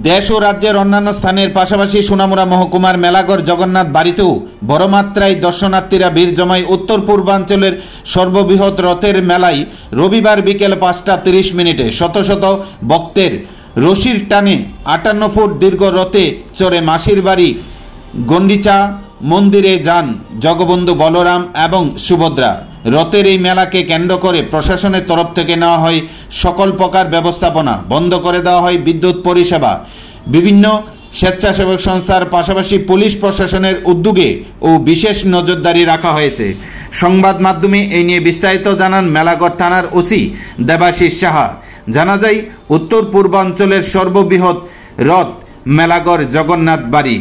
দেশ ও রাজ্যের অন্যান্য স্থানের পাশাপাশি সোনামুড়া মহকুমার মেলাঘর জগন্নাথ বাড়িতেও বড় মাত্রায় দর্শনার্থীরা ভিড় জমায় উত্তর পূর্বাঞ্চলের সর্ববৃহৎ রথের মেলায় রবিবার বিকেল 5:30 শত শত ভক্তের রশির টানে 58 ফুট দীর্ঘ রথে চড়ে মাসির বাড়ি গন্ডিচা মন্দিরে যান জগবন্ধু বলরাম এবং সুভদ্রা। রথের এই মেলাকে কেন্দ্র করে প্রশাসনের তরফ থেকে নেওয়া হয় সকল প্রকার ব্যবস্থাপনা, বন্ধ করে দেওয়া হয় বিদ্যুৎ পরিষেবা। বিভিন্ন স্বেচ্ছাসেবক সংস্থার পাশাপাশি পুলিশ প্রশাসনের উদ্যোগে ও বিশেষ নজরদারি রাখা হয়েছে। সংবাদ মাধ্যমে এই নিয়ে বিস্তারিত জানান মেলাঘর থানার ওসি দেবাশিস সাহা। জানা যায়, উত্তর পূর্বাঞ্চলের সর্ববৃহৎ রথ মেলাঘর জগন্নাথ বাড়ি।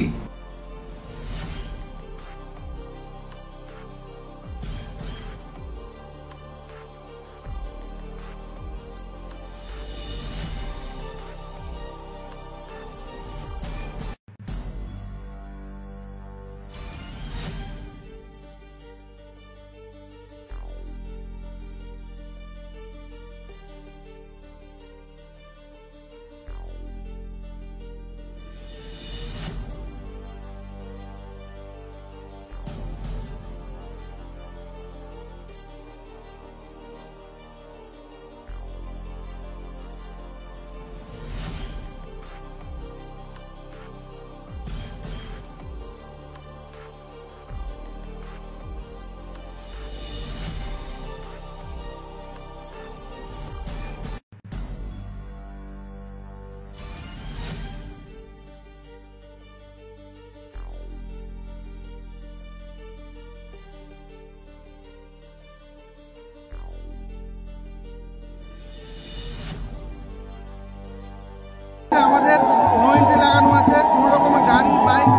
আমাদের নো এন্ট্রি লাগানো আছে। কোনো রকমের গাড়ি বাইক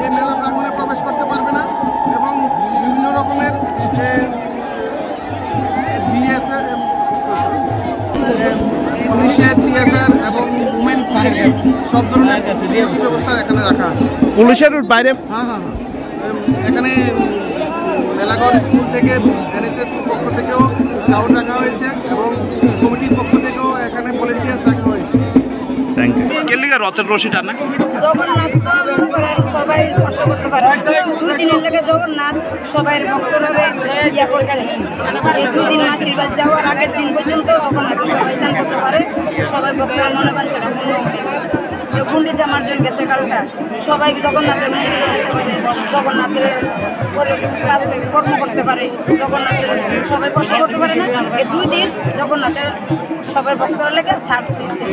এই মেলা প্রাঙ্গণে প্রবেশ করতে পারবে না এবং বিভিন্ন রকমের পুলিশের টিএসআর এবং উমেন সব ধরনের ব্যবস্থা এখানে রাখা আছে। পুলিশের বাইরে এখানে মেলাঘর স্কুল থেকে এনএসএস পক্ষ থেকেও স্কাউট রাখা হয়েছে এবং কমিটির পক্ষ থেকেও এখানে ভলেন্টিয়ার্স রাখা হয়েছে। রথের রশি টানে জগন্নাথ সবাই স্পর্শ করতে পারে। 2 দিনের লেগে জগন্নাথ সবাই ভক্তরা ইয়া করছে। এই 2 দিন আশীর্বাদ যাওয়ার আগের দিন পর্যন্ত জগন্নাথের সবাই দান করতে পারে। সবাই ভক্তরা মনে বাঞ্ছনা পূর্ণ হবে। গুন্ডিচা মার্জন গেছে কালকা, সবাই জগন্নাথের মন্দিরে যেতে পারে, জগন্নাথের কাজ কর্ম করতে পারে, জগন্নাথের সবাই স্পর্শ করতে পারে না। এই 2 দিন জগন্নাথের সবাই ভক্তরা লেগে ছাড় দিচ্ছে।